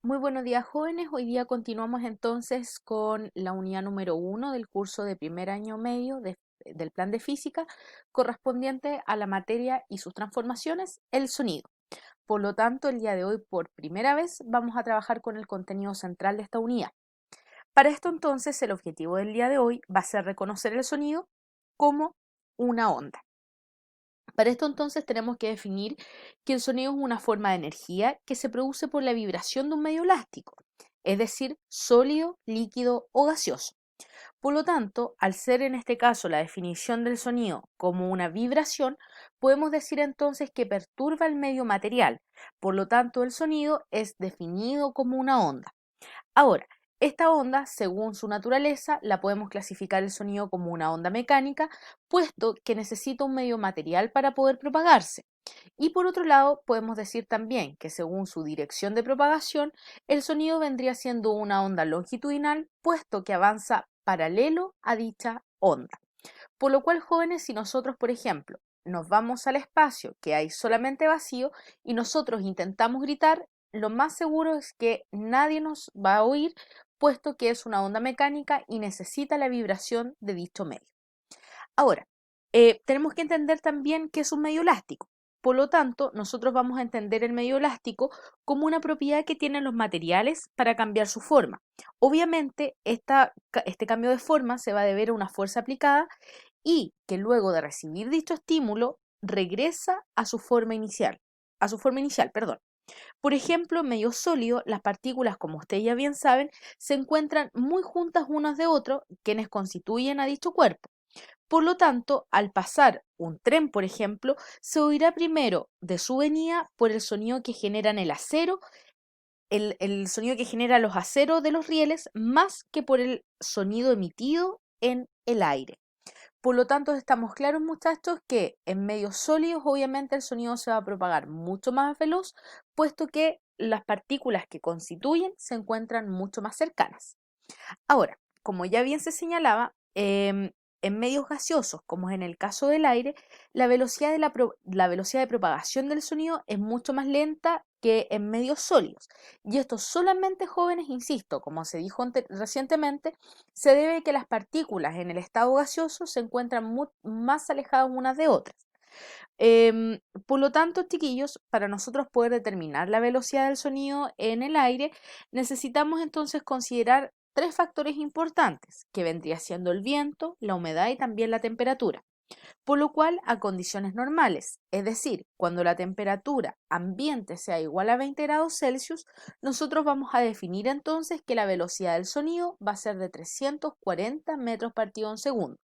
Muy buenos días, jóvenes. Hoy día continuamos entonces con la unidad número 1 del curso de primer año medio del plan de física correspondiente a la materia y sus transformaciones, el sonido. Por lo tanto, el día de hoy, por primera vez, vamos a trabajar con el contenido central de esta unidad. Para esto entonces, el objetivo del día de hoy va a ser reconocer el sonido como una onda. Para esto entonces tenemos que definir que el sonido es una forma de energía que se produce por la vibración de un medio elástico, es decir, sólido, líquido o gaseoso. Por lo tanto, al ser en este caso la definición del sonido como una vibración, podemos decir entonces que perturba el medio material. Por lo tanto, el sonido es definido como una onda. Ahora, esta onda, según su naturaleza, la podemos clasificar el sonido como una onda mecánica, puesto que necesita un medio material para poder propagarse. Y por otro lado, podemos decir también que según su dirección de propagación, el sonido vendría siendo una onda longitudinal, puesto que avanza paralelo a dicha onda. Por lo cual, jóvenes, si nosotros, por ejemplo, nos vamos al espacio que hay solamente vacío y nosotros intentamos gritar, lo más seguro es que nadie nos va a oír, puesto que es una onda mecánica y necesita la vibración de dicho medio. Ahora, tenemos que entender también que es un medio elástico. Por lo tanto, nosotros vamos a entender el medio elástico como una propiedad que tienen los materiales para cambiar su forma. Obviamente, este cambio de forma se va a deber a una fuerza aplicada y que luego de recibir dicho estímulo regresa a su forma inicial, perdón. Por ejemplo, en medio sólido, las partículas, como ustedes ya bien saben, se encuentran muy juntas unas de otras, quienes constituyen a dicho cuerpo. Por lo tanto, al pasar un tren, por ejemplo, se oirá primero de su venida por el sonido que generan el acero, el sonido que genera los aceros de los rieles, más que por el sonido emitido en el aire. Por lo tanto, estamos claros, muchachos, que en medios sólidos obviamente el sonido se va a propagar mucho más veloz, puesto que las partículas que constituyen se encuentran mucho más cercanas. Ahora, como ya bien se señalaba, en medios gaseosos, como es en el caso del aire, la velocidad de propagación del sonido es mucho más lenta que en medios sólidos. Y esto solamente, jóvenes, insisto, como se dijo recientemente, se debe a que las partículas en el estado gaseoso se encuentran más alejadas unas de otras. Por lo tanto, chiquillos, para nosotros poder determinar la velocidad del sonido en el aire, necesitamos entonces considerar tres factores importantes, que vendría siendo el viento, la humedad y también la temperatura. Por lo cual, a condiciones normales, es decir, cuando la temperatura ambiente sea igual a 20 grados Celsius, nosotros vamos a definir entonces que la velocidad del sonido va a ser de 340 metros partido en segundo.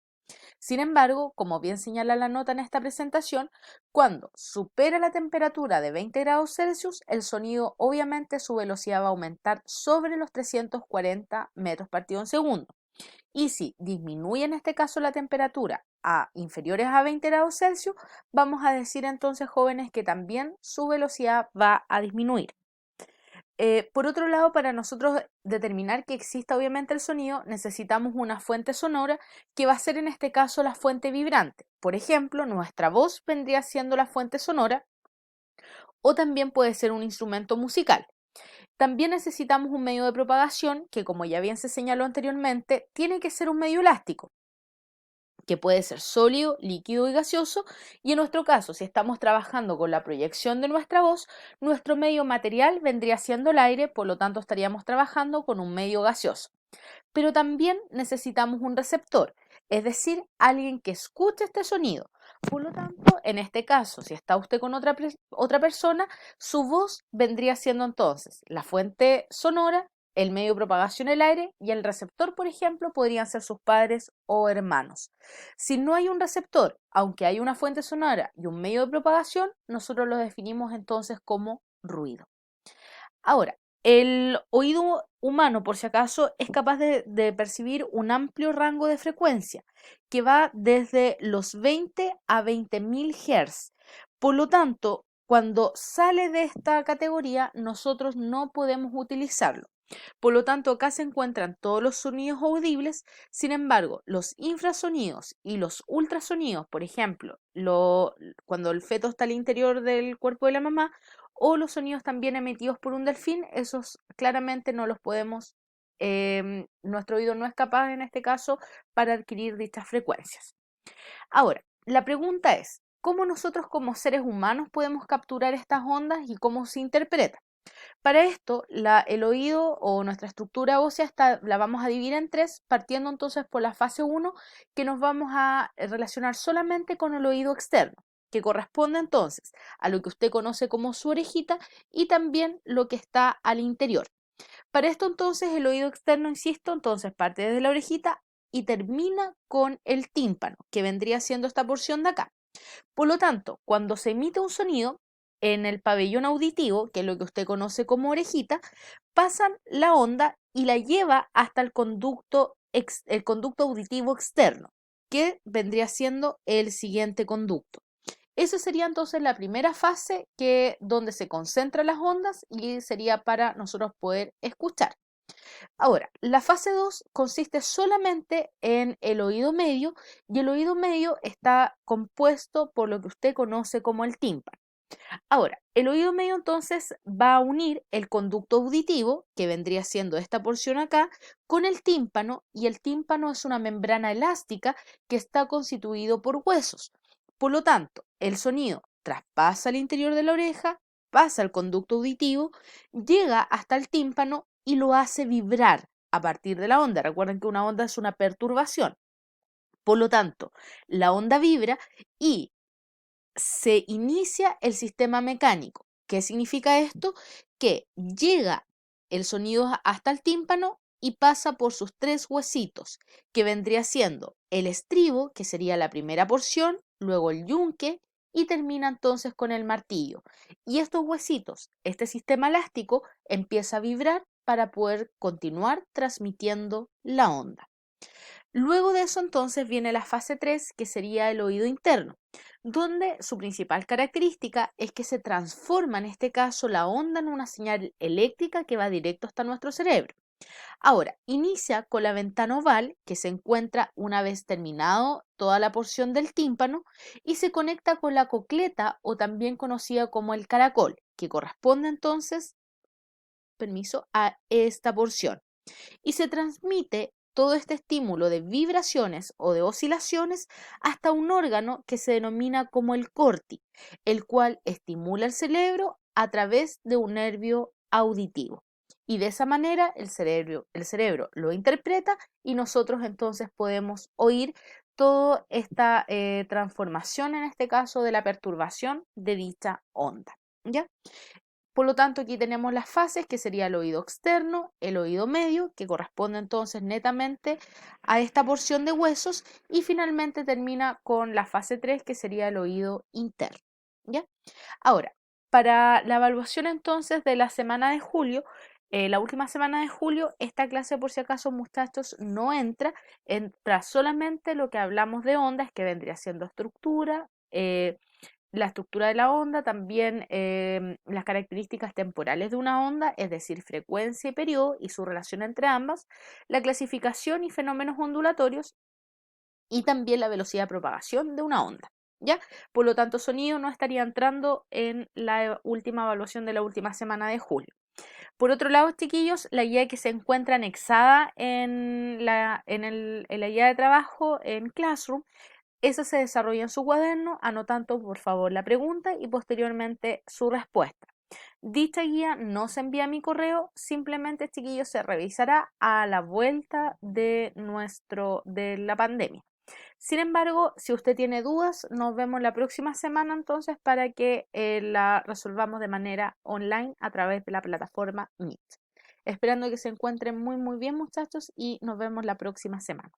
Sin embargo, como bien señala la nota en esta presentación, cuando supera la temperatura de 20 grados Celsius, el sonido obviamente su velocidad va a aumentar sobre los 340 metros partido en segundo. Y si disminuye en este caso la temperatura a inferiores a 20 grados Celsius, vamos a decir entonces, jóvenes, que también su velocidad va a disminuir. Por otro lado, para nosotros determinar que exista obviamente el sonido, necesitamos una fuente sonora que va a ser en este caso la fuente vibrante. Por ejemplo, nuestra voz vendría siendo la fuente sonora o también puede ser un instrumento musical. También necesitamos un medio de propagación que, como ya bien se señaló anteriormente, tiene que ser un medio elástico, que puede ser sólido, líquido y gaseoso, y en nuestro caso, si estamos trabajando con la proyección de nuestra voz, nuestro medio material vendría siendo el aire, por lo tanto estaríamos trabajando con un medio gaseoso. Pero también necesitamos un receptor, es decir, alguien que escuche este sonido. Por lo tanto, en este caso, si está usted con otra persona, su voz vendría siendo entonces la fuente sonora, el medio de propagación el aire y el receptor, por ejemplo, podrían ser sus padres o hermanos. Si no hay un receptor, aunque hay una fuente sonora y un medio de propagación, nosotros lo definimos entonces como ruido. Ahora, el oído humano, por si acaso, es capaz de percibir un amplio rango de frecuencia que va desde los 20 a 20.000 Hz. Por lo tanto, cuando sale de esta categoría, nosotros no podemos utilizarlo. Por lo tanto, acá se encuentran todos los sonidos audibles, sin embargo, los infrasonidos y los ultrasonidos, por ejemplo, cuando el feto está al interior del cuerpo de la mamá, o los sonidos también emitidos por un delfín, esos claramente no los podemos, nuestro oído no es capaz en este caso para adquirir dichas frecuencias. Ahora, la pregunta es, ¿cómo nosotros como seres humanos podemos capturar estas ondas y cómo se interpreta? Para esto, el oído o nuestra estructura ósea la vamos a dividir en tres, partiendo entonces por la fase 1, que nos vamos a relacionar solamente con el oído externo, que corresponde entonces a lo que usted conoce como su orejita y también lo que está al interior. Para esto entonces el oído externo, insisto, entonces parte desde la orejita y termina con el tímpano, que vendría siendo esta porción de acá. Por lo tanto, cuando se emite un sonido en el pabellón auditivo, que es lo que usted conoce como orejita, pasan la onda y la lleva hasta el conducto auditivo externo, que vendría siendo el siguiente conducto. Esa sería entonces la primera fase donde se concentran las ondas y sería para nosotros poder escuchar. Ahora, la fase 2 consiste solamente en el oído medio y el oído medio está compuesto por lo que usted conoce como el tímpano. Ahora, el oído medio entonces va a unir el conducto auditivo, que vendría siendo esta porción acá, con el tímpano, y el tímpano es una membrana elástica que está constituido por huesos. Por lo tanto, el sonido traspasa el interior de la oreja, pasa al conducto auditivo, llega hasta el tímpano y lo hace vibrar a partir de la onda. Recuerden que una onda es una perturbación. Por lo tanto, la onda vibra y se inicia el sistema mecánico. ¿Qué significa esto? Que llega el sonido hasta el tímpano y pasa por sus tres huesitos, que vendría siendo el estribo, que sería la primera porción, luego el yunque y termina entonces con el martillo. Y estos huesitos, este sistema elástico, empieza a vibrar para poder continuar transmitiendo la onda. Luego de eso entonces viene la fase 3, que sería el oído interno, donde su principal característica es que se transforma en este caso la onda en una señal eléctrica que va directo hasta nuestro cerebro. Ahora, inicia con la ventana oval que se encuentra una vez terminado toda la porción del tímpano y se conecta con la cocleta o también conocida como el caracol, que corresponde entonces, permiso, a esta porción y se transmite todo este estímulo de vibraciones o de oscilaciones hasta un órgano que se denomina como el corti, el cual estimula el cerebro a través de un nervio auditivo. Y de esa manera el cerebro lo interpreta y nosotros entonces podemos oír toda esta transformación, en este caso de la perturbación de dicha onda. ¿Ya? Por lo tanto, aquí tenemos las fases, que sería el oído externo, el oído medio, que corresponde entonces netamente a esta porción de huesos, y finalmente termina con la fase 3, que sería el oído interno. ¿Ya? Ahora, para la evaluación entonces de la semana de julio, la última semana de julio, esta clase por si acaso muchachos no entra solamente lo que hablamos de ondas, que vendría siendo estructura, la estructura de la onda, también las características temporales de una onda, es decir, frecuencia y periodo y su relación entre ambas, la clasificación y fenómenos ondulatorios y también la velocidad de propagación de una onda. ¿Ya? Por lo tanto, sonido no estaría entrando en la última evaluación de la última semana de julio. Por otro lado, chiquillos, la guía que se encuentra anexada en la guía de trabajo en Classroom, esa se desarrolla en su cuaderno, anotando por favor la pregunta y posteriormente su respuesta. Dicha guía no se envía a mi correo, simplemente, chiquillos, se revisará a la vuelta de la pandemia. Sin embargo, si usted tiene dudas, nos vemos la próxima semana entonces para que la resolvamos de manera online a través de la plataforma Meet. Esperando que se encuentren muy muy bien, muchachos, y nos vemos la próxima semana.